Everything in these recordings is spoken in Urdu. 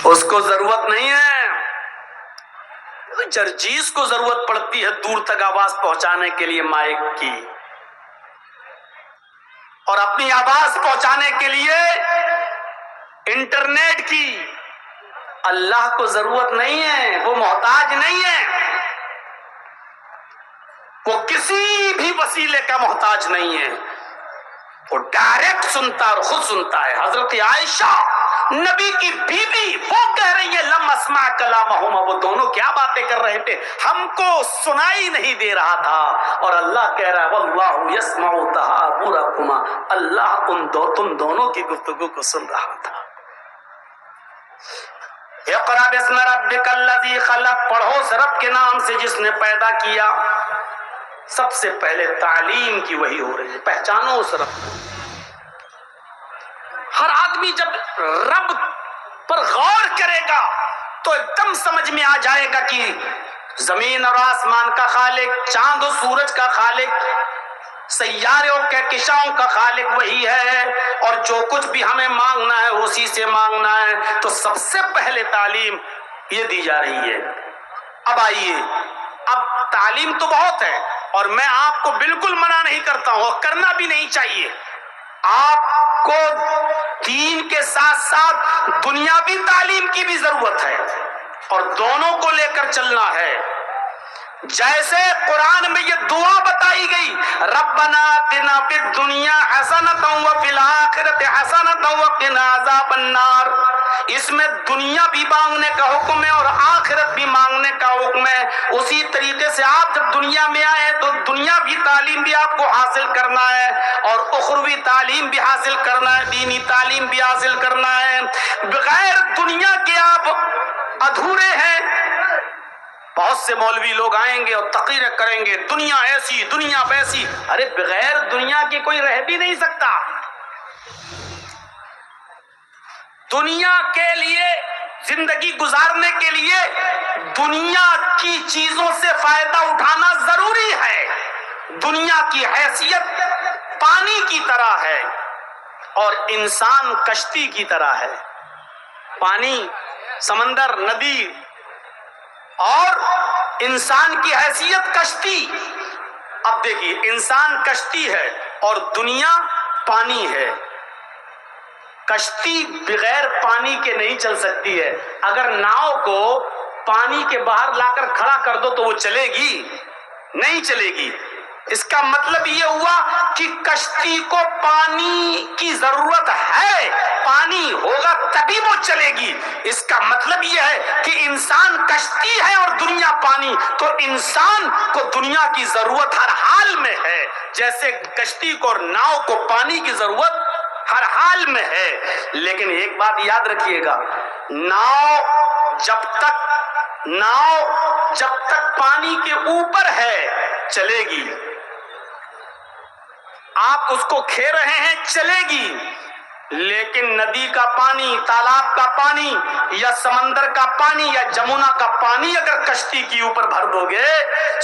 اس کو ضرورت نہیں ہے. جرجیز کو ضرورت پڑتی ہے دور تک آواز پہنچانے کے لیے مائک کی، اور اپنی آواز پہنچانے کے لیے انٹرنیٹ کی. اللہ کو ضرورت نہیں ہے، وہ محتاج نہیں ہے، وہ کسی بھی وسیلے کا محتاج نہیں ہے، وہ ڈائریکٹ سنتا اور خود سنتا ہے. حضرت عائشہ نبی کی بیوی وہ کہہ رہی ہے لم اسمع کلامہما، وہ دونوں کیا باتیں کر رہے تھے ہم کو سنائی نہیں دے رہا تھا، اور اللہ کہہ رہا ہے واللہ یسمع تحاورکما، اللہ تم دونوں کی گفتگو کو سن رہا تھا. اقرأ باسم ربک الذی خلق، پڑھو اس رب کے نام سے جس نے پیدا کیا. سب سے پہلے تعلیم کی وہی ہو رہی ہے، پہچانو اس رب کو. ہر آدمی جب رب پر غور کرے گا تو ایک دم سمجھ میں آ جائے گا کہ زمین اور آسمان کا خالق، چاند و سورج کا خالق، سیاروں کہکشاؤں کا خالق وہی ہے، اور جو کچھ بھی ہمیں مانگنا ہے اسی سے مانگنا ہے. تو سب سے پہلے تعلیم یہ دی جا رہی ہے. اب آئیے، اب تعلیم تو بہت ہے اور میں آپ کو بالکل منع نہیں کرتا ہوں اور کرنا بھی نہیں چاہیے. آپ کو دین کے ساتھ ساتھ دنیاوی تعلیم کی بھی ضرورت ہے اور دونوں کو لے کر چلنا ہے. جیسے قرآن میں یہ دعا بتائی گئی ربنا آتنا فی الدنیا حسنۃ وفی الآخرۃ حسنۃ وقنا عذاب النار، اس میں دنیا بھی مانگنے کا حکم ہے اور آخرت بھی مانگنے کا حکم ہے. اسی طریقے سے آپ جب دنیا میں آئے تو دنیاوی تعلیم بھی آپ کو حاصل کرنا ہے اور اخروی تعلیم بھی حاصل کرنا ہے، دینی تعلیم بھی حاصل کرنا ہے. بغیر دنیا کے آپ ادھورے ہیں. بہت سے مولوی لوگ آئیں گے اور تقریریں کریں گے دنیا ایسی دنیا ویسی. ارے بغیر دنیا کے کوئی رہ بھی نہیں سکتا. دنیا کے لیے زندگی گزارنے کے لیے دنیا کی چیزوں سے فائدہ اٹھانا ضروری ہے. دنیا کی حیثیت پانی کی طرح ہے اور انسان کشتی کی طرح ہے. پانی، سمندر، ندی اور انسان کی حیثیت کشتی. اب دیکھیے انسان کشتی ہے اور دنیا پانی ہے. کشتی بغیر پانی کے نہیں چل سکتی ہے. اگر ناؤ کو پانی کے باہر لا کر کھڑا کر دو تو وہ چلے گی؟ نہیں چلے گی. اس کا مطلب یہ ہوا کہ کشتی کو پانی کی ضرورت ہے، پانی ہوگا تبھی وہ چلے گی. اس کا مطلب یہ ہے کہ انسان کشتی ہے اور دنیا پانی، تو انسان کو دنیا کی ضرورت ہر حال میں ہے جیسے کشتی کو اور ناؤ کو پانی کی ضرورت ہر حال میں ہے. لیکن ایک بات یاد رکھیے گا، ناؤ جب تک پانی کے اوپر ہے چلے گی. آپ اس کو کھیر رہے ہیں چلے گی، لیکن ندی کا پانی، تالاب کا پانی یا سمندر کا پانی یا جمنا کا پانی اگر کشتی کے اوپر بھر دو گے،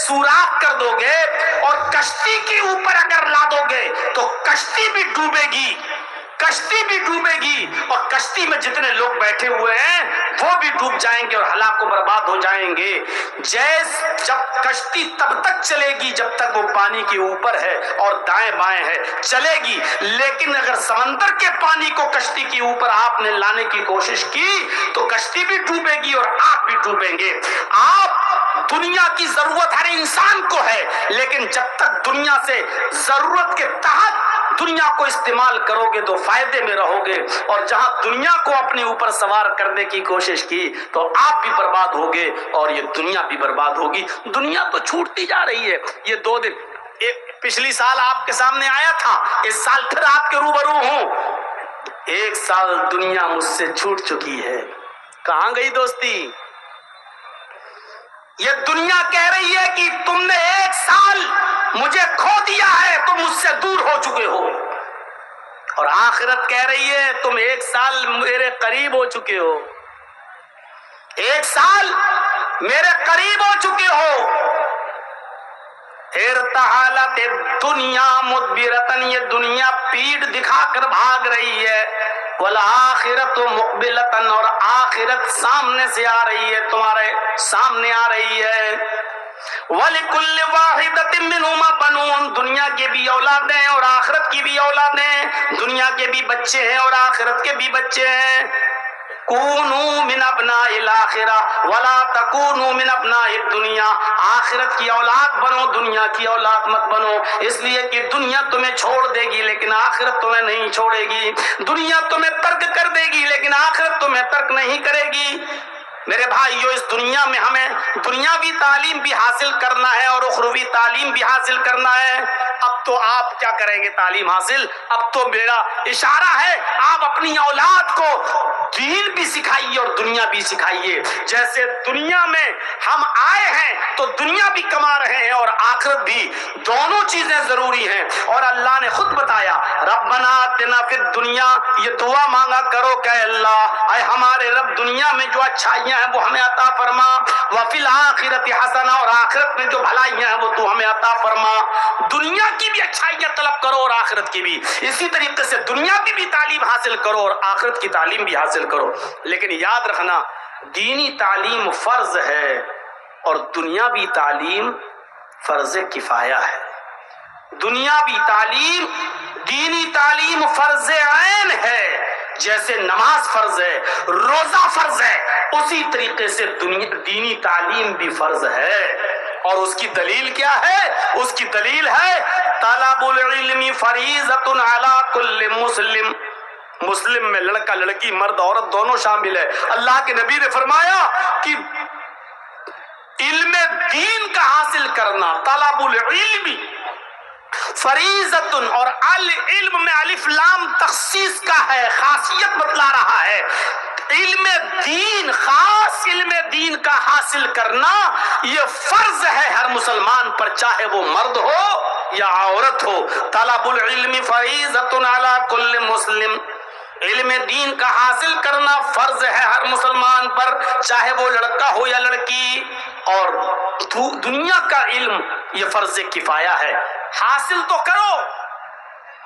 سوراخ کر دو گے اور کشتی کے اوپر اگر لا دو گے تو کشتی بھی ڈوبے گی، کشتی بھی ڈوبے گی اور کشتی میں جتنے لوگ بیٹھے ہوئے ہیں وہ بھی ڈوب جائیں گے اور ہلاک و برباد ہو جائیں گے. جب کشتی تب تک چلے گی جب تک وہ پانی کے اوپر ہے اور دائیں بائیں ہے، چلے گی. لیکن اگر سمندر کے پانی کو کشتی کے اوپر آپ نے لانے کی کوشش کی تو کشتی بھی ڈوبے گی اور آپ بھی ڈوبیں گے. آپ دنیا کی ضرورت ہر انسان کو ہے، لیکن جب تک دنیا سے ضرورت کے تحت دنیا کو استعمال کرو گے تو فائدے میں رہو گے، اور جہاں دنیا کو اپنے اوپر سوار کرنے کی کوشش کی تو آپ بھی برباد ہوگے اور یہ دنیا بھی برباد ہوگی. دنیا تو چھوٹتی جا رہی ہے. یہ 2 دن پچھلی سال آپ کے سامنے آیا تھا، اس سال پھر آپ کے روبرو ہوں. 1 سال دنیا مجھ سے چھوٹ چکی ہے. کہاں گئی دوستی؟ یہ دنیا کہہ رہی ہے کہ تم نے 1 سال مجھے کھو دیا ہے، تم مجھ سے دور ہو چکے ہو. اور آخرت کہہ رہی ہے تم 1 سال میرے قریب ہو چکے ہو، 1 سال میرے قریب ہو چکے ہو. ارتحالت دنیا مدبرتن، یہ دنیا پیٹ دکھا کر بھاگ رہی ہے. والآخرۃ مقبلۃ، اور آخرت سامنے سے آ رہی ہے، تمہارے سامنے آ رہی ہے۔ وَلِكُلِّ وَاحِدَةٍ مِّنْهُمَا بَنُونَ، دنیا کے بھی اولادیں ہیں اور آخرت کی بھی اولادیں ہیں، دنیا کے بھی بچے ہیں اور آخرت کے بھی بچے ہیں۔ کونوا من ابناء الاخرہ ولا تکونوا من ابناء الدنیا، آخرت کی اولاد بنو، دنیا کی اولاد مت بنو، اس لیے کہ دنیا تمہیں چھوڑ دے گی لیکن آخرت تمہیں نہیں چھوڑے گی، دنیا تمہیں ترک کر دے گی لیکن آخرت تمہیں ترک نہیں کرے گی۔ میرے بھائیو، اس دنیا میں ہمیں دنیاوی تعلیم بھی حاصل کرنا ہے اور اخروی تعلیم بھی حاصل کرنا ہے۔ اب تو آپ کیا کریں گے تعلیم حاصل؟ اب تو میرا اشارہ ہے آپ اپنی اولاد کو دین بھی سکھائیے اور دنیا بھی سکھائیے۔ جیسے دنیا میں ہم آئے ہیں تو دنیا بھی کما رہے ہیں اور آخرت بھی، دونوں چیزیں ضروری ہیں۔ اور اللہ نے خود بتایا ربنا آتنا فی الدنیا، یہ دعا مانگا کرو کہ اللہ اے ہمارے رب دنیا میں جو اچھائیاں ہیں وہ ہمیں عطا فرما، وفی الآخرۃ حسنہ، اور آخرت میں جو بھلائیاں ہیں وہ تو ہمیں عطا فرما۔ دنیا کی بھی اچھائیاں طلب کرو اور آخرت کی بھی، اسی طریقے سے دنیا کی بھی تعلیم حاصل کرو اور آخرت کی تعلیم بھی حاصل کرو۔ لیکن یاد رکھنا دینی تعلیم فرض ہے اور دنیاوی تعلیم فرض کفایہ ہے۔ دنیاوی تعلیم، دینی تعلیم فرض عین ہے، جیسے نماز فرض ہے، روزہ فرض ہے، اسی طریقے سے دینی تعلیم بھی فرض ہے۔ اور اس کی دلیل کیا ہے؟ اس کی دلیل ہے طلب العلم فریضۃ علی کل مسلم، مسلم میں لڑکا لڑکی مرد عورت دونوں شامل ہے۔ اللہ کے نبی نے فرمایا کہ علم دین کا حاصل کرنا، طلب العلم فریضۃ، اور علم میں الف لام تخصیص کا ہے، خاصیت بتلا رہا ہے۔ علم دین، خاص علم دین کا حاصل کرنا یہ فرض ہے ہر مسلمان پر، چاہے وہ مرد ہو یا عورت ہو۔ طلب العلم فریضۃ علی کل مسلم، علم دین کا حاصل کرنا فرض ہے ہر مسلمان پر، چاہے وہ لڑکا ہو یا لڑکی۔ اور دنیا کا علم یہ فرض کفایہ ہے، حاصل تو کرو۔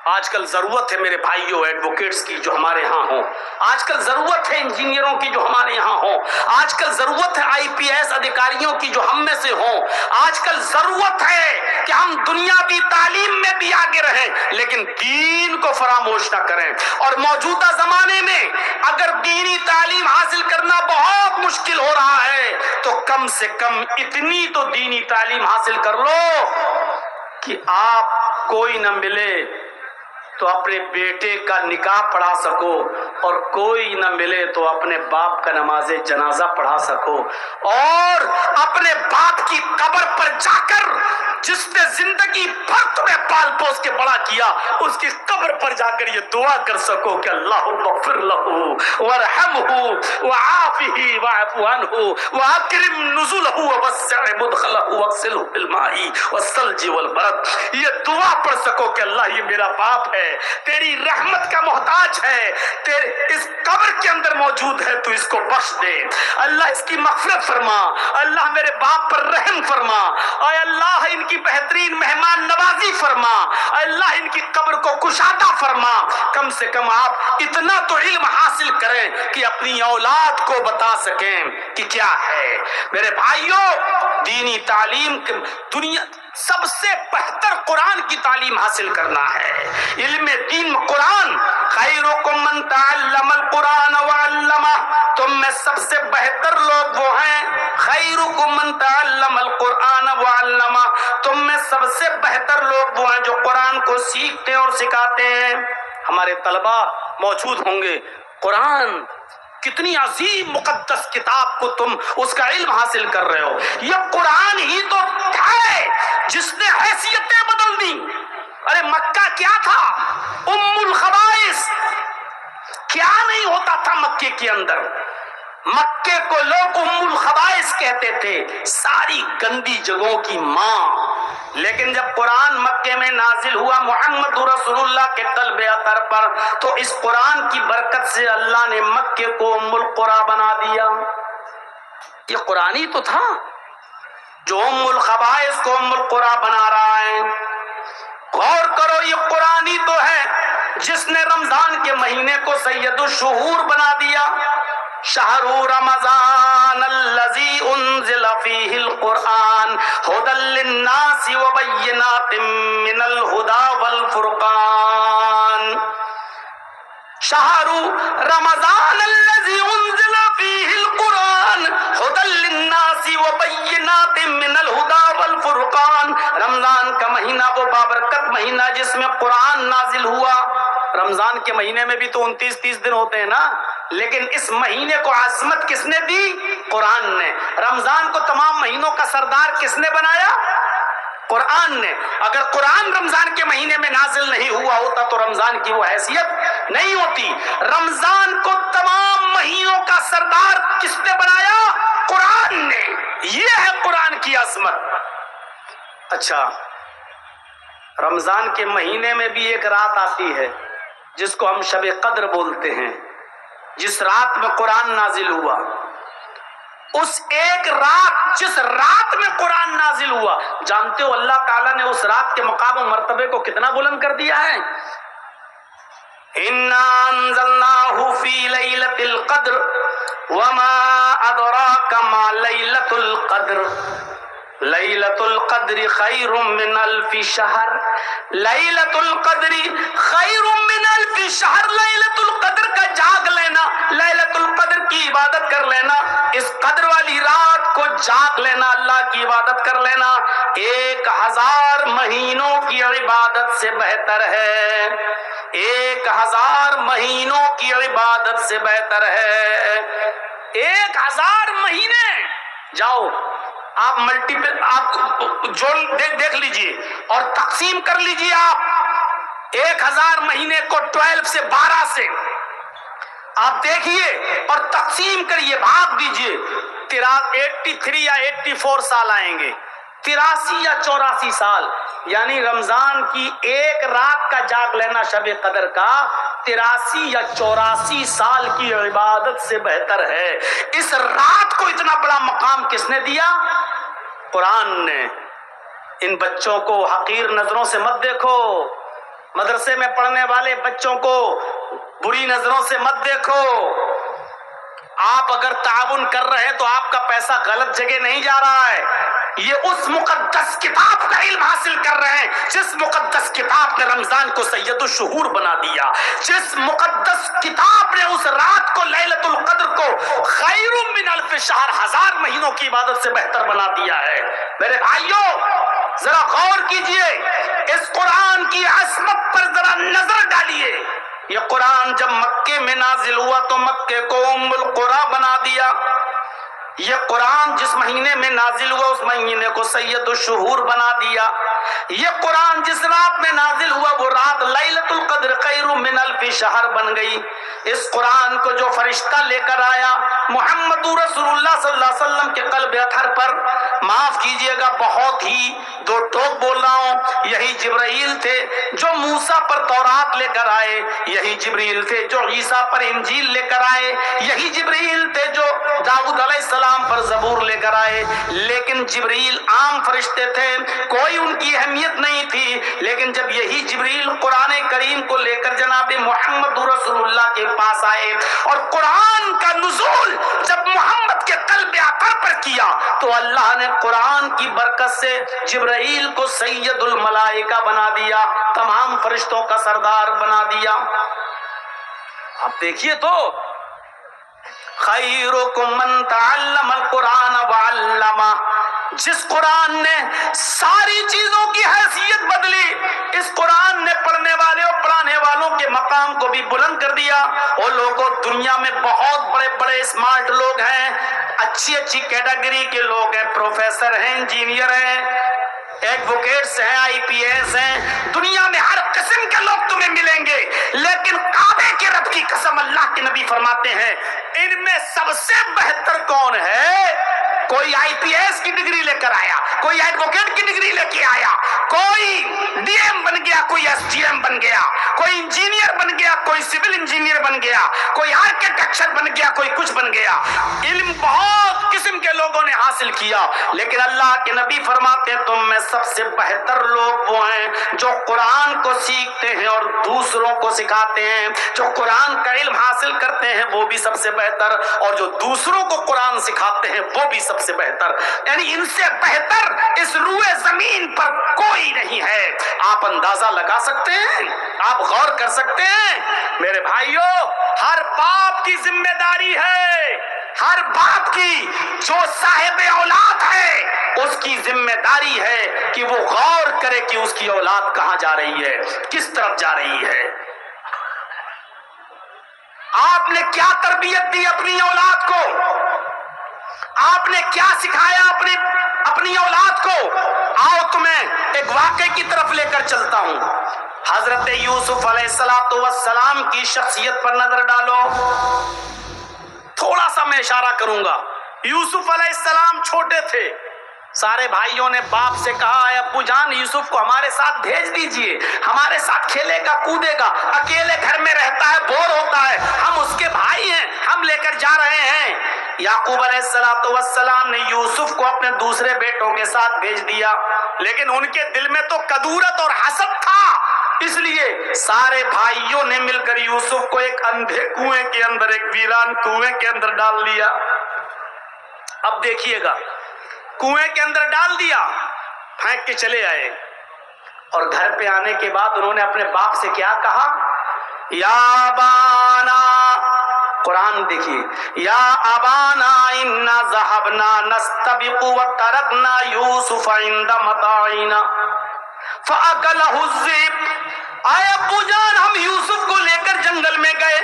آج کل ضرورت ہے میرے بھائیوں ایڈوکیٹس کی جو ہمارے ہاں ہوں، آج کل ضرورت ہے انجینئروں کی جو ہمارے یہاں ہوں، آج کل ضرورت ہے IPS ادھیکاریوں کی جو ہم میں سے ہوں، آج کل ضرورت ہے کہ ہم دنیاوی تعلیم میں بھی آگے رہیں لیکن دین کو فراموش نہ کریں۔ اور موجودہ زمانے میں اگر دینی تعلیم حاصل کرنا بہت مشکل ہو رہا ہے تو کم سے کم اتنی تو دینی تعلیم حاصل کر لو کہ آپ کوئی نہ ملے تو اپنے بیٹے کا نکاح پڑھا سکو، اور کوئی نہ ملے تو اپنے باپ کا نماز جنازہ پڑھا سکو، اور اپنے باپ کی قبر پر جا کر جس نے زندگی بھر تمہیں پال پوس کے بڑا کیا اس کی قبر پر جا کر یہ دعا کر سکو کہ اللہم اغفر لہ وارحمہ وعافہ واعف عنہ واکرم نزلہ ووسع مدخلہ واغسلہ بالماء والثلج والبرد۔ یہ دعا پڑھ سکو کہ اللہ یہ میرا باپ ہے، تیری رحمت کا محتاج ہے، تیرے اس قبر کے اندر موجود ہے، تو اس کو بخش دے، اللہ اس کی مغفرت فرما، اللہ میرے باپ پر رحم فرما، اے اللہ ان کی بہترین مہمان نوازی فرما، اے اللہ ان کی قبر کو کشادہ فرما۔ کم سے کم آپ اتنا تو علم حاصل کریں کہ اپنی اولاد کو بتا سکیں کہ کیا ہے۔ میرے بھائیوں، دینی تعلیم دنیا سب سے بہتر قرآن کی تعلیم حاصل کرنا ہے۔ علم دین قرآن، خیرکم من تعلم القرآن وعلمہ، تم میں سب سے بہتر لوگ وہ ہیں، خیرکم من تعلم القرآن وعلمہ، تم میں سب سے بہتر لوگ وہ ہیں جو قرآن کو سیکھتے اور سکھاتے ہیں۔ ہمارے طلباء موجود ہوں گے، قرآن کتنی عظیم مقدس کتاب کو تم اس کا علم حاصل کر رہے ہو، یہ قرآن ہی تو ہے جس نے حیثیتیں بدل دی۔ ارے مکہ کیا تھا؟ ام الخبائث، کیا نہیں ہوتا تھا مکے کے اندر؟ مکے کو لوگ ام الخبائث کہتے تھے، ساری گندی جگہوں کی ماں۔ لیکن جب قرآن مکے میں نازل ہوا محمد رسول اللہ کے قلب اطہر پر، تو اس قرآن کی برکت سے اللہ نے مکے کو ام القری بنا دیا۔ یہ قرآن ہی تو تھا جو ام الخبائث کو ام القری بنا رہا ہے۔ غور کرو، یہ قرآن ہی تو ہے جس نے رمضان کے مہینے کو سید الشہور بنا دیا. شہر رمضان الذی انزل فیہ القرآن ھدی للناس وبینات من الھدی والفرقان. شہر رمضان الذی انزل فیہ القرآن ھدی للناس وبینات من الھدی والفرقان. رمضان کا مہینہ وہ بابرکت مہینہ جس میں قرآن نازل ہوا. رمضان کے مہینے میں بھی تو 29-30 دن ہوتے ہیں نا, لیکن اس مہینے کو عظمت کس نے دی؟ قرآن نے. رمضان کو تمام مہینوں کا سردار کس نے بنایا؟ قرآن نے. اگر قرآن رمضان کے مہینے میں نازل نہیں ہوا ہوتا تو رمضان کی وہ حیثیت نہیں ہوتی. رمضان کو تمام مہینوں کا سردار کس نے بنایا؟ قرآن نے. یہ ہے قرآن کی عظمت. اچھا, رمضان کے مہینے میں بھی ایک رات آتی ہے جس کو ہم شب قدر بولتے ہیں, جس رات میں قرآن نازل ہوا. اس ایک رات, جس رات میں قرآن نازل ہوا, جانتے ہو اللہ تعالیٰ نے اس رات کے مقام و مرتبے کو کتنا بلند کر دیا ہے؟ اِنَّا أَنزَلْنَاهُ فِي لَيْلَةِ الْقَدْرِ وَمَا أَدْرَاكَ مَا لَيْلَةُ الْقَدْرِ لَيْلَةُ الْقَدْرِ خَيْرٌ مِّنْ أَلْفِ شَهْرٍ. لَيْلَةُ الْقَدْرِ خَيْرٌ مِّنْ أَلْفِ شَهْرٍ. لَيْلَةُ الْقَدْر کا جاگ لینا, لَيْلَةُ الْقَدْر کی عبادت کر لینا, اس قدر والی رات کو جاگ لینا, اللہ کی عبادت کر لینا 1000 مہینوں کی عبادت سے بہتر ہے. 1000 مہینوں کی عبادت سے بہتر ہے. 1000 مہینے. جاؤ آپ ملٹیپل, آپ جوڑ دیکھ لیجئے اور تقسیم کر لیجئے. آپ 1000 مہینے کو 12 سے 12 سے آپ دیکھیے اور تقسیم کریے, بھاگ دیجئے. 83 یا 84 سال آئیں گے, 83 یا 84 سال. یعنی رمضان کی ایک رات کا جاگ لینا شب قدر کا 83 یا 84 سال کی عبادت سے بہتر ہے. اس رات کو اتنا بڑا مقام کس نے دیا؟ قرآن نے. ان بچوں کو حقیر نظروں سے مت دیکھو, مدرسے میں پڑھنے والے بچوں کو بری نظروں سے مت دیکھو. آپ اگر تعاون کر رہے ہیں تو آپ کا پیسہ غلط جگہ نہیں جا رہا ہے. یہ اس مقدس کتاب کا علم حاصل کر رہے ہیں جس مقدس کتاب نے رمضان کو سید الشہور بنا دیا, جس مقدس کتاب نے اس رات کو لیلۃ القدر کو خیر من الف شہر, 1000 مہینوں کی عبادت سے بہتر بنا دیا ہے. میرے بھائیوں ذرا غور کیجئے, اس قرآن کی عظمت پر ذرا نظر ڈالیے. یہ قرآن جب مکے میں نازل ہوا تو مکے کو ام القری بنا دیا. یہ قرآن جس مہینے میں نازل ہوا اس مہینے کو سید الشہور بنا دیا. یہ قرآن جس رات میں نازل ہوا وہ رات لیلۃ القدر خیر من الف شہر بن گئی. اس قرآن کو جو فرشتہ لے کر آیا محمد رسول اللہ صلی اللہ علیہ وسلم کے قلب اطہر پر, معاف کیجئے گا بہت ہی دو ٹوک بول رہا ہوں, یہی جبرائیل تھے جو موسیٰ پر تورات لے کر آئے, یہی جبرائیل تھے جو عیسیٰ پر انجیل لے کر آئے, یہی جبرائیل تھے جو داؤد علیہ السلام پر زبور لے کر آئے. لیکن جبرائیل عام فرشتے تھے, کوئی ان کی اہمیت نہیں تھی. لیکن جب یہی جبرائیل قرآن کریم کو لے کر جناب محمد رسول اللہ کے پاس آئے اور قرآن کا نزول جب محمد کے قلب اطہر پر کیا تو اللہ نے قرآن کی برکت سے جبرائیل کو سید الملائکہ بنا دیا, تمام فرشتوں کا سردار بنا دیا. آپ دیکھیے تو خیرکم من تعلم القرآن وعلمہ, جس قرآن نے ساری چیزوں کی حیثیت بدلی, اس قرآن نے پڑھنے والے اور پڑھانے والوں کے مقام کو بھی بلند کر دیا. اور لوگوں دنیا میں بہت بڑے بڑے اسمارٹ لوگ ہیں, اچھی اچھی کیٹیگری کے لوگ ہیں, پروفیسر ہیں, انجینئر ہیں, ایڈوکیٹس ہیں, آئی پی ایس ہیں, دنیا میں ہر قسم کے لوگ تمہیں ملیں گے. لیکن کعبے کے رب کی قسم اللہ کے نبی فرماتے ہیں ان میں سب سے بہتر کون ہے؟ کوئی آئی پی ایس کی ڈگری لے کر آیا, کوئی ایڈوکیٹ کی ڈگری لے کے آیا, کوئی ڈی ایم بن گیا, کوئی ایس ڈی ایم بن گیا, کوئی انجینئر بن گیا, کوئی سول انجینئر بن گیا, کوئی آرکیٹیکچر بن گیا, کوئی کچھ بن گیا. علم بہت قسم کے لوگوں نے حاصل کیا، لیکن اللہ کے نبی فرماتے ہیں تم میں سب سے بہتر لوگ وہ ہیں جو قرآن کو سیکھتے ہیں اور دوسروں کو سکھاتے ہیں، جو قرآن کا علم حاصل کرتے ہیں وہ بھی سب سے بہتر، اور جو دوسروں کو قرآن سکھاتے ہیں وہ بھی سب سے بہتر۔ یعنی ان سے بہتر اس روئے زمین پر کوئی نہیں ہے۔ آپ اندازہ لگا سکتے ہیں، آپ غور کر سکتے ہیں میرے بھائیوں، ہر باپ کی ذمہ داری ہے، ہر باپ کی جو صاحب اولاد ہے اس کی ذمہ داری ہے کہ وہ غور کرے کہ اس کی اولاد کہاں جا رہی ہے، کس طرف جا رہی ہے۔ آپ نے کیا تربیت دی اپنی اولاد کو؟ آپ نے کیا سکھایا اپنی اولاد کو؟ آؤ تمہیں ایک واقعے کی طرف لے کر چلتا ہوں۔ حضرت یوسف علیہ السلام کی شخصیت پر نظر ڈالو۔ تھوڑا سا میں اشارہ کروں گا۔ یوسف علیہ السلام چھوٹے تھے، سارے بھائیوں نے باپ سے کہا اے ابو جان یوسف کو ہمارے ساتھ بھیج دیجئے، ہمارے ساتھ کھیلے گا کودے گا، اکیلے گھر میں رہتا ہے بور ہوتا ہے، ہم اس کے بھائی ہیں، ہم لے کر جا رہے ہیں۔ یعقوب علیہ السلام نے یوسف کو اپنے دوسرے بیٹوں کے ساتھ بھیج دیا، لیکن ان کے دل میں تو کدورت اور حسد تھا، اس لیے سارے بھائیوں نے مل کر یوسف کو ایک اندھے کنویں کے اندر، ایک ویران کنویں کے اندر ڈال دیا۔ اب دیکھیے گا، کنویں کے اندر ڈال دیا، پھینک کے چلے آئے، اور گھر پہ آنے کے بعد انہوں نے اپنے باپ سے کیا کہا؟ یا ابانا، قرآن دیکھیے، یا ابانا انا ذهبنا نستبق وترکنا یوسف عند متاعنا فاکلہ الذئب۔ اے ابو جان ہم یوسف کو لے کر جنگل میں گئے،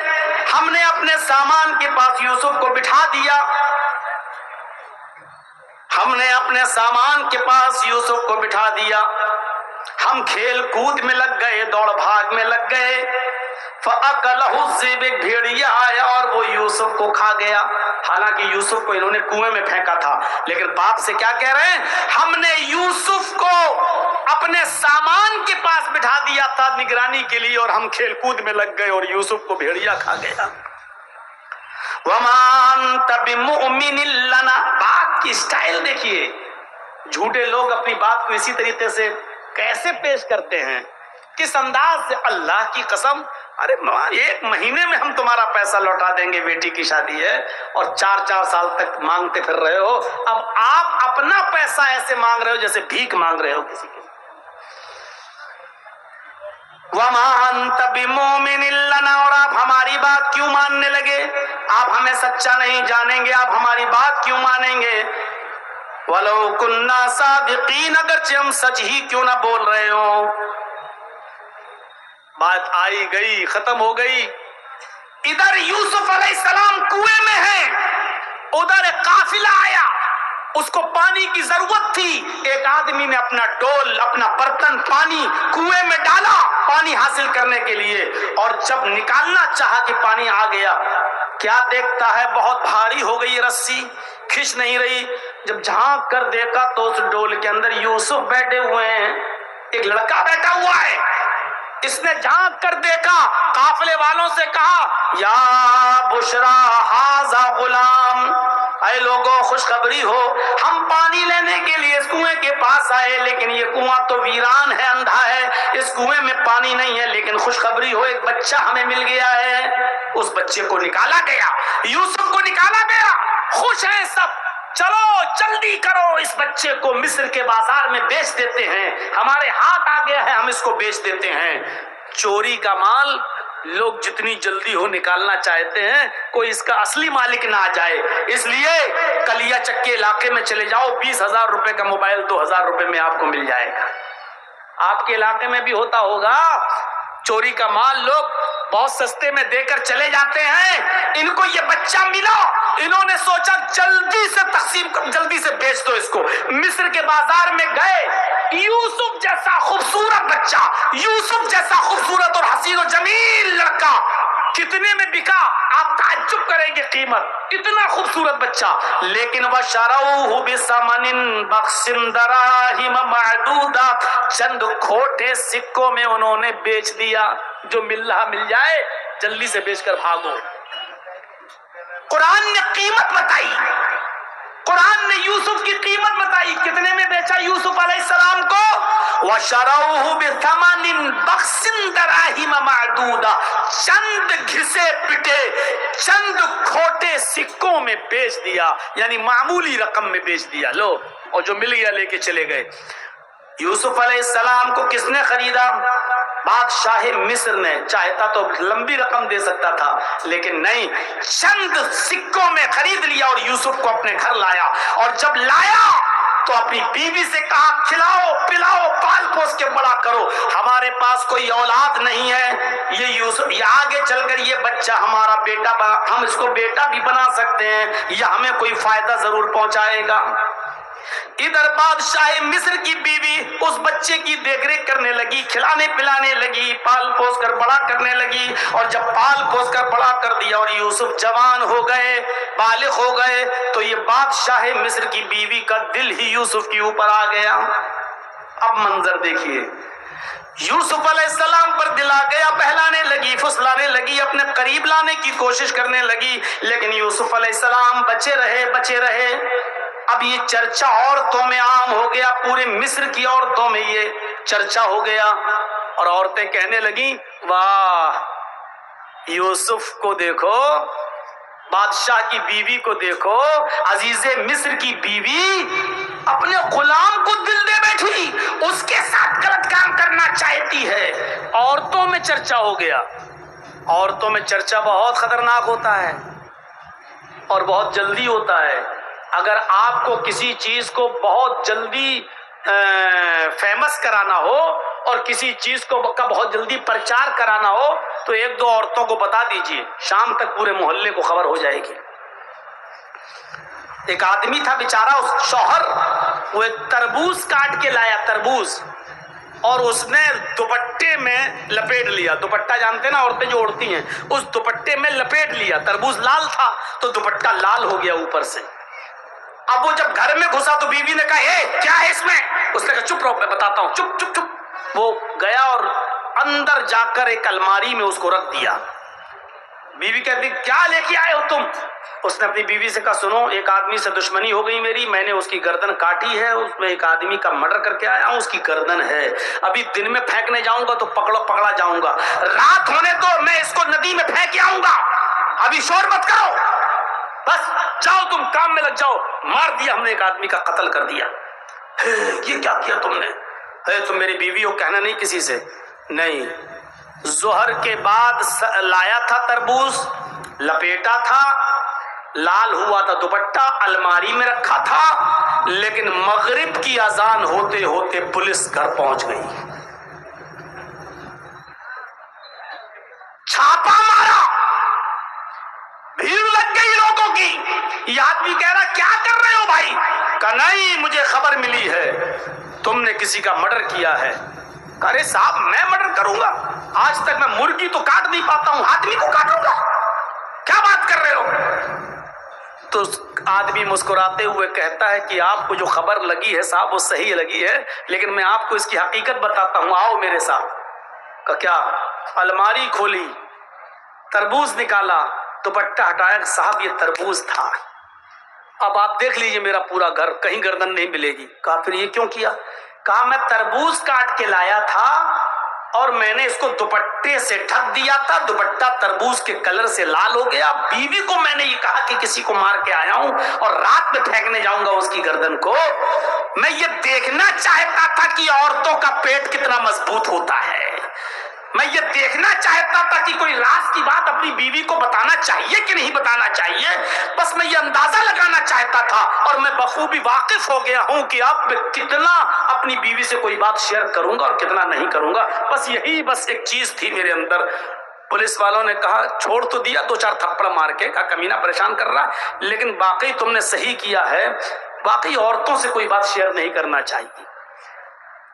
ہم نے اپنے سامان کے پاس یوسف کو بٹھا دیا، ہم نے اپنے سامان کے پاس یوسف کو بٹھا دیا، ہم کھیل کود میں لگ گئے، دوڑ بھاگ میں لگ گئے، فَأَكَلَهُ الذِّئْبُ، ایک بھیڑیا آیا اور وہ یوسف کو کھا گیا۔ حالانکہ یوسف کو انہوں نے کنویں میں پھینکا تھا، لیکن باپ سے کیا کہہ رہے ہیں؟ ہم نے یوسف کو اپنے سامان کے پاس بٹھا دیا تھا نگرانی کے لیے، اور ہم کھیل کود میں لگ گئے اور یوسف کو بھیڑیا کھا گیا۔ وَمَا أَنْتَ بِمُؤْمِنٍ لَنَا، بات کی سٹائل دیکھیے، جھوٹے لوگ اپنی بات کو اسی طریقے سے کیسے پیش کرتے ہیں، کس انداز سے۔ اللہ کی قسم، ارے 1 مہینے میں ہم تمہارا پیسہ لوٹا دیں گے، بیٹی کی شادی ہے اور 4 سال تک مانگتے پھر رہے ہو، اب آپ اپنا پیسہ ایسے مانگ رہے ہو جیسے بھیک مانگ رہے ہو کسی کے۔ وَمَا أَنْتَ بِمُؤْمِنٍ لَنَا، اور آپ ہماری بات کیوں ماننے لگے؟ آپ ہمیں سچا نہیں جانیں گے، آپ ہماری بات کیوں مانیں گے؟ وَلَوْ كُنَّا صَادِقِينَ، اگرچہ ہم سچ ہی کیوں نہ بول رہے ہوں۔ بات آئی گئی، ختم ہو گئی۔ ادھر یوسف علیہ السلام کنویں میں ہیں، ادھر ایک قافلہ آیا، اس کو پانی کی ضرورت تھی، ایک آدمی نے اپنا ڈول، اپنا برتن پانی کنویں میں ڈالا پانی حاصل کرنے کے لیے، اور جب نکالنا چاہا کہ پانی آ گیا، کیا دیکھتا ہے بہت بھاری ہو گئی رسی، کھنچ نہیں رہی۔ جب جھانک کر دیکھا تو اس ڈول کے اندر یوسف بیٹھے ہوئے ہیں، ایک لڑکا بیٹھا ہوا ہے۔ اس نے جھانک کر دیکھا، قافلے والوں سے کہا یا بشرا ھذا غلام، اے لوگوں خوشخبری ہو، ہم پانی لینے کے لیے اس کنویں کے پاس آئے، لیکن یہ کنواں تو ویران ہے، اندھا ہے، اس کنویں میں پانی نہیں ہے، لیکن خوشخبری ہو ایک بچہ ہمیں مل گیا ہے۔ اس بچے کو نکالا گیا، یوسف کو نکالا گیا، خوش ہیں سب، چلو جلدی کرو اس بچے کو مصر کے بازار میں بیچ دیتے ہیں، ہمارے ہاتھ آ گیا ہے، ہم اس کو بیچ دیتے ہیں۔ چوری کا مال لوگ جتنی جلدی ہو نکالنا چاہتے ہیں، کوئی اس کا اصلی مالک نہ آ جائے، اس لیے کلیا چکے علاقے میں چلے جاؤ، 20,000 روپے کا موبائل 2,000 روپے میں آپ کو مل جائے گا۔ آپ کے علاقے میں بھی ہوتا ہوگا، چوری کا مال لوگ بہت سستے میں دے کر چلے جاتے ہیں۔ ان کو یہ بچہ ملا، انہوں نے سوچا جلدی سے تقسیم کر، جلدی سے بیچ دو اس کو۔ مصر کے بازار میں گئے، یوسف جیسا خوبصورت بچہ، یوسف جیسا خوبصورت اور حسین و جمیل لڑکا کتنے میں بکا؟ آپ تعجب کریں گے قیمت، اتنا خوبصورت بچہ، لیکن وَشَرَوْهُ بِثَمَنٍ بَخْسٍ دَرَاهِمَ مَعْدُودَةٍ، چند کھوٹے سکوں میں انہوں نے بیچ دیا۔ جو مل رہا مل جائے، جلدی سے بیچ کر بھاگو۔ قرآن نے قیمت بتائی، وَشَرَوْهُ بِثَمَنٍ بَخْسٍ دَرَاهِمَ مَعْدُودَةٍ، چند گھسے پٹے چند کھوٹے سکوں میں بیچ دیا، یعنی معمولی رقم میں بیچ دیا، لو اور جو مل گیا لے کے چلے گئے۔ یوسف علیہ السلام کو کس نے خریدا؟ بادشاہ مصر نے۔ چاہتا تو لمبی رقم دے سکتا تھا لیکن نہیں، چند سکوں میں خرید لیا اور یوسف کو اپنے گھر لایا، اور جب لایا تو اپنی بیوی سے کہا کھلاؤ پلاؤ پال پوس کے بڑا کرو، ہمارے پاس کوئی اولاد نہیں ہے، یہ یوسف یہ آگے چل کر یہ بچہ ہمارا بیٹا ہم اس کو بیٹا بھی بنا سکتے ہیں، یہ ہمیں کوئی فائدہ ضرور پہنچائے گا۔ ادھر بادشاہ مصر کی بیوی اس بچے کی دیکھ ریکھ کرنے لگی، کھلانے پلانے لگی، پال پوس کر بڑا کرنے لگی، اور جب پال پوس کر بڑا کر دیا اور یوسف جوان ہو گئے، بالغ ہو گئے، تو یہ بادشاہ مصر کی بیوی کا دل ہی یوسف کے اوپر آ گیا۔ اب منظر دیکھیے، یوسف علیہ السلام پر دل آ گیا، بہلانے لگی، پھسلانے لگی، اپنے قریب لانے کی کوشش کرنے لگی، لیکن یوسف علیہ السلام بچے رہے۔ اب یہ چرچا عورتوں میں عام ہو گیا، پورے مصر کی عورتوں میں یہ چرچا ہو گیا، اور عورتیں کہنے لگیں واہ یوسف کو دیکھو، بادشاہ کی بیوی کو دیکھو، عزیز مصر کی بیوی اپنے غلام کو دل دے بیٹھی، اس کے ساتھ غلط کام کرنا چاہتی ہے۔ عورتوں میں چرچا ہو گیا۔ عورتوں میں چرچا بہت خطرناک ہوتا ہے اور بہت جلدی ہوتا ہے۔ اگر آپ کو کسی چیز کو بہت جلدی فیمس کرانا ہو اور کسی چیز کو بہت جلدی پرچار کرانا ہو تو ایک دو عورتوں کو بتا دیجئے، شام تک پورے محلے کو خبر ہو جائے گی۔ ایک آدمی تھا بیچارہ، اس شوہر وہ ایک تربوز کاٹ کے لایا، تربوز، اور اس نے دوپٹے میں لپیٹ لیا۔ دوپٹہ جانتے نا عورتیں جو اوڑھتی ہیں، اس دوپٹے میں لپیٹ لیا۔ تربوز لال تھا تو دوپٹہ لال ہو گیا اوپر سے۔ اب وہ جب گھر میں گھسا تو بیوی نے کہا اے کیا ہے اس میں؟ اس نے کہا چپ رہو میں بتاتا ہوں، چپ چپ چپ۔ وہ گیا اور اندر جا کر ایک الماری میں اس کو رکھ دیا۔ بیوی کہتی کیا لے کے آئے ہو تم؟ اس نے اپنی بیوی سے کہا سنو، ایک آدمی سے دشمنی ہو گئی میری، میں نے اس کی گردن کاٹی ہے، اس میں ایک آدمی کا مرڈر کر کے آیا ہوں، اس کی گردن ہے، ابھی دن میں پھینکنے جاؤں گا تو پکڑا جاؤں گا، رات ہونے تو میں اس کو ندی میں پھینک آؤں گا، ابھی شور مت کرو، بس جاؤ تم کام میں لگ جاؤ۔ مار دیا ہم نے، ایک آدمی کا قتل کر دیا۔ یہ کیا کیا تم نے؟ تم میری بیوی ہو، کہنا نہیں کسی سے؟ نہیں، ظہر کے بعد لایا تھا تربوز، لپیٹا تھا، لال ہوا تھا دوپٹہ، الماری میں رکھا تھا، لیکن مغرب کی اذان ہوتے ہوتے پولیس گھر پہنچ گئی، چھاپا مارا، بھیڑ لگ گئی لوگوں کی۔ یہ آدمی کہہ رہا کیا کر رہے ہو بھائی؟ کہا نہیں مجھے خبر ملی ہے تم نے کسی کا مرڈر کیا ہے۔ کہا ارے صاحب میں مرڈر کروں گا؟ آج تک میں مرغی تو کاٹ نہیں پاتا ہوں، آدمی کو کاٹوں گا؟ کیا بات کر رہے ہو؟ تو آدمی مسکراتے ہوئے کہتا ہے کہ آپ کو جو خبر لگی ہے صاحب وہ صحیح لگی ہے، لیکن میں آپ کو اس کی حقیقت بتاتا ہوں، آؤ میرے ساتھ۔ کہا کیا؟ الماری کھولی، تربوز نکالا، دوپٹہ ہٹایا، صاحب یہ تربوز تھا، اب آپ دیکھ لیجئے میرا پورا گھر، کہیں گردن نہیں ملے گی۔ کہا پھر یہ کیوں کیا؟ کہا میں تربوز کاٹ کے لایا تھا اور میں نے اس کو دوپٹے سے ڈھک دیا تھا، دوپٹہ تربوز کے کلر سے لال ہو گیا، بیوی کو میں نے یہ کہا کہ کسی کو مار کے آیا ہوں اور رات میں پھینکنے جاؤں گا اس کی گردن کو۔ میں یہ دیکھنا چاہتا تھا کہ عورتوں کا پیٹ کتنا مضبوط ہوتا ہے، میں یہ دیکھنا چاہتا تھا کہ کوئی راز کی بات اپنی بیوی کو بتانا چاہیے کہ نہیں بتانا چاہیے، بس میں یہ اندازہ لگانا چاہتا تھا، اور میں بخوبی واقف ہو گیا ہوں کہ اب میں کتنا اپنی بیوی سے کوئی بات شیئر کروں گا اور کتنا نہیں کروں گا، بس یہی بس ایک چیز تھی میرے اندر۔ پولیس والوں نے کہا چھوڑ تو دیا دو چار تھپڑ مار کے، کہا کمینہ پریشان کر رہا ہے، لیکن واقعی تم نے صحیح کیا ہے، واقعی عورتوں سے کوئی بات شیئر نہیں کرنا چاہیے۔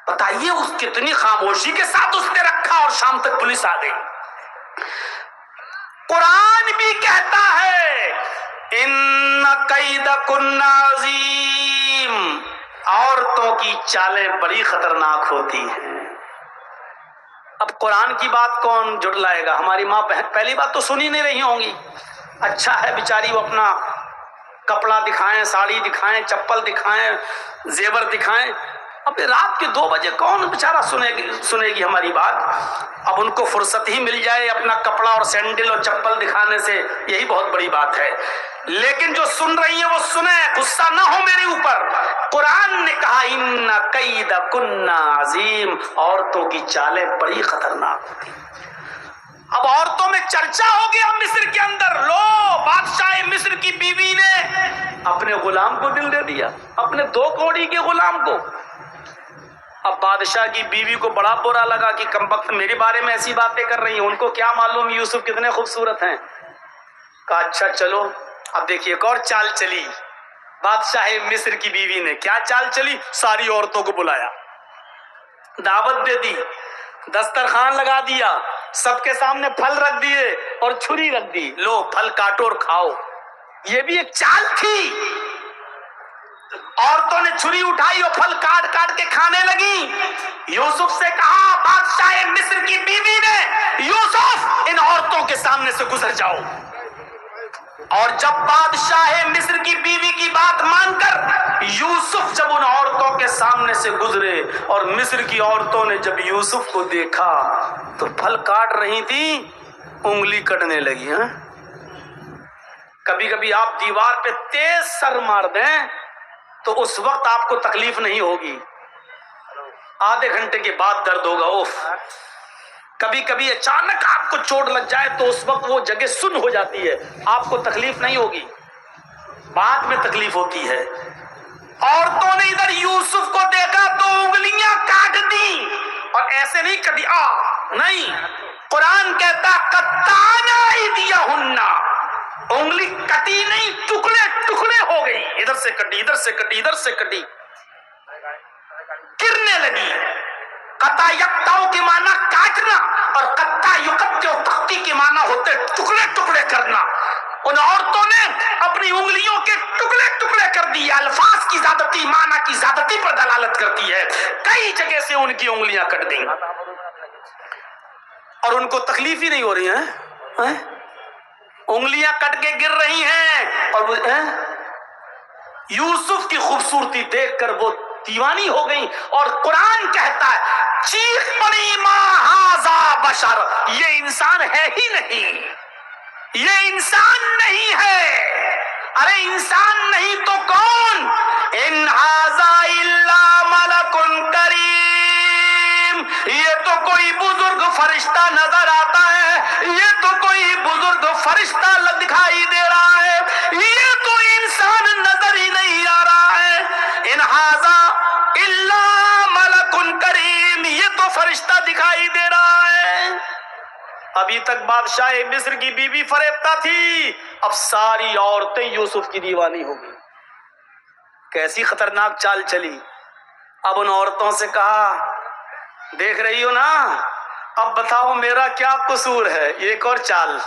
بتائیے اس کتنی خاموشی کے ساتھ اس نے رکھا اور شام تک پولیس آ گئی۔ قرآن بھی کہتا ہے ان کیدکن عظیم، عورتوں کی چالیں بڑی خطرناک ہوتی ہیں۔ اب قرآن کی بات کون جھٹلائے گا؟ ہماری ماں بہن پہلی بات تو سنی نہیں رہی ہوں گی، اچھا ہے بیچاری وہ اپنا کپڑا دکھائیں، ساڑی دکھائیں، چپل دکھائیں، زیور دکھائیں، اب رات کے 2 بجے کون بیچارہ سنے گی ہماری بات؟ اب ان کو فرصت ہی مل جائے اپنا کپڑا اور سینڈل اور چپل دکھانے سے، یہی بہت بڑی بات ہے۔ لیکن جو سن رہی ہیں وہ سنیں، غصہ نہ ہو میرے اوپر۔ قرآن نے کہا ان کیدکن عظیم، عورتوں کی چالیں بڑی خطرناک ہوتی۔ اب عورتوں میں چرچا ہو گیا مصر کے اندر، لو بادشاہ مصر کی بیوی نے اپنے غلام کو دل دے دیا، اپنے 2 کوڑی کے غلام کو۔ اب بادشاہ کی بیوی کو بڑا برا لگا کہ کمبخت میرے بارے میں ایسی باتیں کر رہی ہیں، ان کو کیا معلوم یوسف کتنے خوبصورت ہیں۔ کہا اچھا چلو، اب دیکھیے ایک اور چال چلی بادشاہ مصر کی بیوی نے۔ کیا چال چلی؟ ساری عورتوں کو بلایا، دعوت دے دی، دسترخوان لگا دیا، سب کے سامنے پھل رکھ دیے اور چھری رکھ دی، لو پھل کاٹو اور کھاؤ۔ یہ بھی ایک چال تھی۔ عورتوں نے چھری اٹھائی اور پھل کاٹ کاٹ کے کھانے لگی۔ یوسف سے کہا بادشاہ مصر کی بیوی نے، یوسف ان عورتوں کے سامنے سے گزر جاؤ۔ اور جب بادشاہ مصر کی بیوی کی بات مان کر یوسف جب ان عورتوں کے سامنے سے گزرے، اور مصر کی عورتوں نے جب یوسف کو دیکھا تو پھل کاٹ رہی تھی، انگلی کٹنے لگی۔ کبھی کبھی آپ دیوار پہ تیز سر مار دیں تو اس وقت آپ کو تکلیف نہیں ہوگی، آدھے گھنٹے کے بعد درد ہوگا۔ اوف! کبھی کبھی اچانک آپ کو چوٹ لگ جائے تو اس وقت وہ جگہ سن ہو جاتی ہے، آپ کو تکلیف نہیں ہوگی، بعد میں تکلیف ہوتی ہے۔ عورتوں نے ادھر یوسف کو دیکھا تو انگلیاں کاٹ دی، اور ایسے نہیں کٹی، نہیں، قرآن کہتا قطعنا ایدیہن، انگلی کٹی نہیں، ٹکڑے ٹکڑے ہو گئی، ادھر سے کٹی، ادھر سے کٹی، ادھر سے کٹی، گرنے لگی۔ قطع یقطع کے معنی کاٹنا، اور قطع یقطع تختی کے معنی ہوتے ٹکڑے ٹکڑے کرنا۔ ان عورتوں نے اپنی انگلیوں کے ٹکڑے ٹکڑے کر دیے۔ الفاظ کی زیادتی معنی کی زیادتی پر دلالت کرتی ہے، کئی جگہ سے ان کی انگلیاں کٹ گئیں، اور ان کو تکلیف ہی نہیں ہو رہی ہے، انگلیاں کٹ کے گر رہی ہیں، اور یوسف کی خوبصورتی دیکھ کر وہ دیوانی ہو گئی۔ اور قرآن کہتا ہے چیخ پڑی ما ھذا بشر، یہ انسان ہے ہی نہیں، یہ انسان نہیں ہے۔ ارے انسان نہیں تو کون؟ ان ھذا الا ملک کریم، یہ تو کوئی بزرگ فرشتہ نظر آتا ہے، یہ تو کوئی بزرگ فرشتہ دکھائی دے رہا ہے، یہ تو انسان نظر ہی نہیں آ رہا ہے۔ ان ھذا الا ملک کریم، یہ تو فرشتہ دکھائی دے رہا ہے۔ ابھی تک بادشاہ مصر کی بیوی فریبتا تھی، اب ساری عورتیں یوسف کی دیوانی ہو گئی۔ کیسی خطرناک چال چلی۔ اب ان عورتوں سے کہا دیکھ رہی ہو نا، اب بتاؤ میرا کیا قصور ہے؟ ایک اور چال،